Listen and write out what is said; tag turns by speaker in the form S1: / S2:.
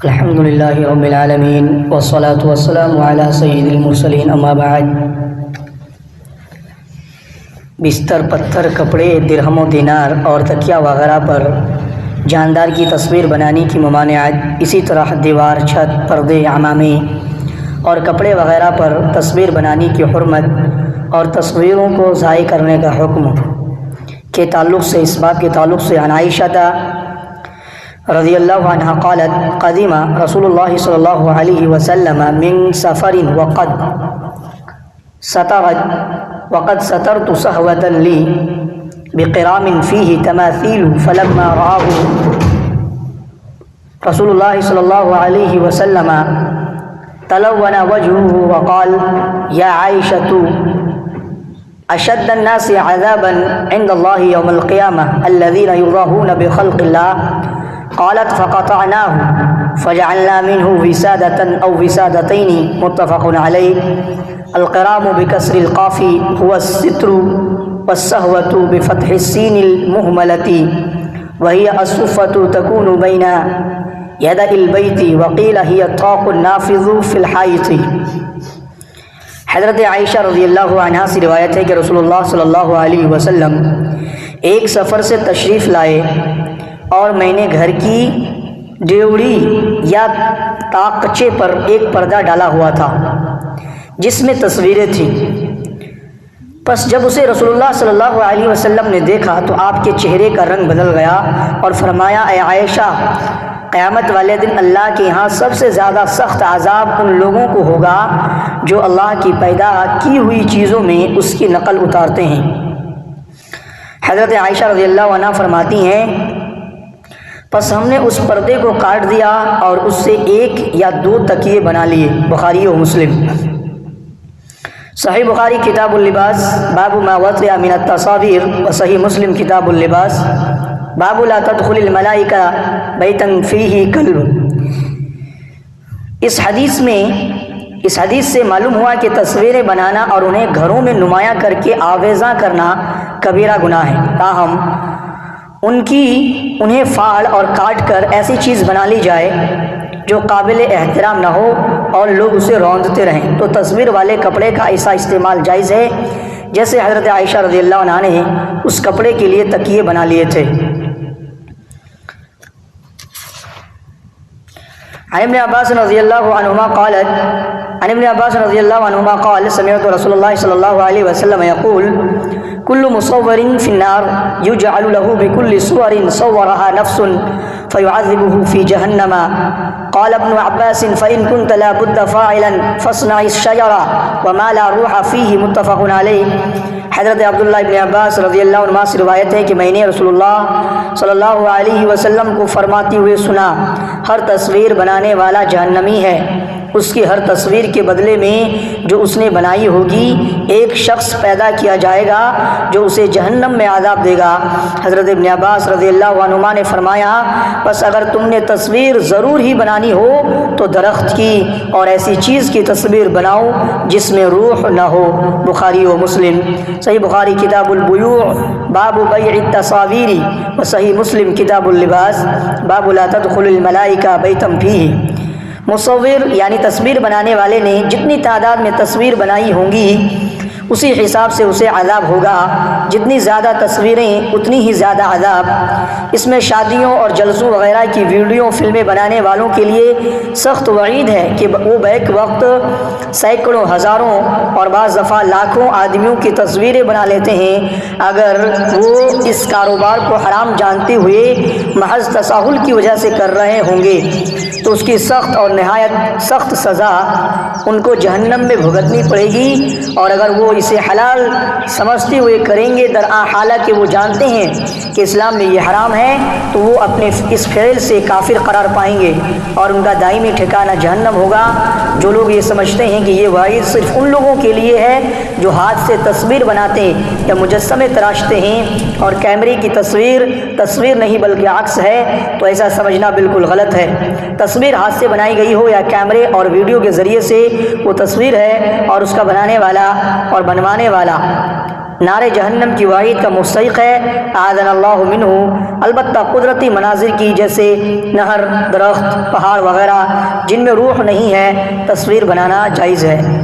S1: الحمد للہ رب العالمین والصلاة والسلام علی سید المرسلین اما بعد۔ بستر، پتھر، کپڑے، درہم و دینار اور تکیہ وغیرہ پر جاندار کی تصویر بنانے کی ممانعت، اسی طرح دیوار، چھت، پردے، عمامے اور کپڑے وغیرہ پر تصویر بنانے کی حرمت اور تصویروں کو ضائع کرنے کا حکم کے تعلق سے، اس بات کے تعلق سے عن عائشہ رضی اللہ عنہ قالت قدم رسول اللہ صلی اللہ علیہ وسلم من سفر وقد سترت صحوة لي بقرام فيه تماثيل فلما رآه رسول الله صلى الله عليه وسلم تلون وجهه وقال يا عائشة أشد الناس عذابا عند الله يوم القيامة الذين يضاهون بخلق الله قالت فقطعناه فجعلنا منه وسادة أو وسادتين متفق عليه۔ القرام بكسر القاف هو الستر والسهوة بفتح السين المهملة وهي الصفة تكون بين يدي البيت وقيل هي الطاق النافذ في الحائط۔ حضرت عائشہ رضی اللہ عنہ سے روایت ہے کہ رسول اللہ صلی اللہ علیہ وسلم ایک سفر سے تشریف لائے اور میں نے گھر کی ڈیوڑی یا طاقچے پر ایک پردہ ڈالا ہوا تھا جس میں تصویریں تھیں۔ پس جب اسے رسول اللہ صلی اللہ علیہ وسلم نے دیکھا تو آپ کے چہرے کا رنگ بدل گیا اور فرمایا اے عائشہ، قیامت والے دن اللہ کے ہاں سب سے زیادہ سخت عذاب ان لوگوں کو ہوگا جو اللہ کی پیدا کی ہوئی چیزوں میں اس کی نقل اتارتے ہیں۔ حضرت عائشہ رضی اللہ عنہ فرماتی ہیں پس ہم نے اس پردے کو کاٹ دیا اور اس سے ایک یا دو تکیے بنا لیے۔ بخاری و مسلم۔ صحیح بخاری کتاب اللباس باب ما وطئ من التصاویر و صحیح مسلم کتاب اللباس باب لا تدخل الملائکہ بیتا فیہ کلب۔ اس حدیث سے معلوم ہوا کہ تصویریں بنانا اور انہیں گھروں میں نمایاں کر کے آویزاں کرنا کبیرہ گناہ ہے، تاہم انہیں پھاڑ اور کاٹ کر ایسی چیز بنا لی جائے جو قابل احترام نہ ہو اور لوگ اسے روندتے رہیں تو تصویر والے کپڑے کا ایسا استعمال جائز ہے جیسے حضرت عائشہ رضی اللہ عنہ نے اس کپڑے کے لیے تکیے بنا لیے تھے۔ عن ابن عباس رضی اللہ عنہما قال سمعت رسول اللہ صلی اللہ علیہ وسلم یقول كل مصور في النار يجعل له بكل صور صورها نفس فيعذبه في جهنم۔ قال ابن عباس فإن كنت لا بد فاعلا فاصنع الشجرة وما لا روح فيه متفق عليه۔ حضرت عبداللہ ابن عباس رضی اللہ عنہ سے روایت ہے کہ میں نے رسول اللہ صلی اللہ علیہ وسلم کو فرماتے ہوئے سنا، ہر تصویر بنانے والا جہنمی ہے، اس کی ہر تصویر کے بدلے میں جو اس نے بنائی ہوگی ایک شخص پیدا کیا جائے گا جو اسے جہنم میں عذاب دے گا۔ حضرت ابن عباس رضی اللہ عنہما نے فرمایا بس اگر تم نے تصویر ضرور ہی بنانی ہو تو درخت کی اور ایسی چیز کی تصویر بناؤ جس میں روح نہ ہو۔ بخاری و مسلم۔ صحیح بخاری کتاب البیوع باب بیع التصاویر و صحیح مسلم کتاب اللباس باب لا تدخل الملائکہ بیتا فیہ۔ مصور یعنی تصویر بنانے والے نے جتنی تعداد میں تصویر بنائی ہوں گی اسی حساب سے اسے عذاب ہوگا، جتنی زیادہ تصویریں اتنی ہی زیادہ عذاب۔ اس میں شادیوں اور جلسوں وغیرہ کی ویڈیو فلمیں بنانے والوں کے لیے سخت وعید ہے کہ وہ بیک وقت سینکڑوں، ہزاروں اور بعض دفعہ لاکھوں آدمیوں کی تصویریں بنا لیتے ہیں۔ اگر وہ اس کاروبار کو حرام جانتے ہوئے محض تساہل کی وجہ سے کر رہے ہوں گے تو اس کی سخت اور نہایت سخت سزا ان کو جہنم میں بھگتنی پڑے گی، اور اگر وہ اسے حلال سمجھتے ہوئے کریں گے حالانکہ وہ جانتے ہیں کہ اسلام میں یہ حرام ہے تو وہ اپنے اس فعل سے کافر قرار پائیں گے اور ان کا دائمی ٹھکانہ جہنم ہوگا۔ جو لوگ یہ سمجھتے ہیں کہ یہ وعید صرف ان لوگوں کے لیے ہے جو ہاتھ سے تصویر بناتے ہیں یا مجسمے تراشتے ہیں اور کیمرے کی تصویر نہیں بلکہ عکس ہے، تو ایسا سمجھنا بالکل غلط ہے۔ تصویر ہاتھ سے بنائی گئی ہو یا کیمرے اور ویڈیو کے ذریعے سے وہ تصویر ہے اور اس کا بنانے والا اور بنوانے والا نار جہنم کی وعید کا مستحق ہے، اعاذنا اللہ منہ۔ البتہ قدرتی مناظر کی جیسے نہر، درخت، پہاڑ وغیرہ جن میں روح نہیں ہے تصویر بنانا جائز ہے۔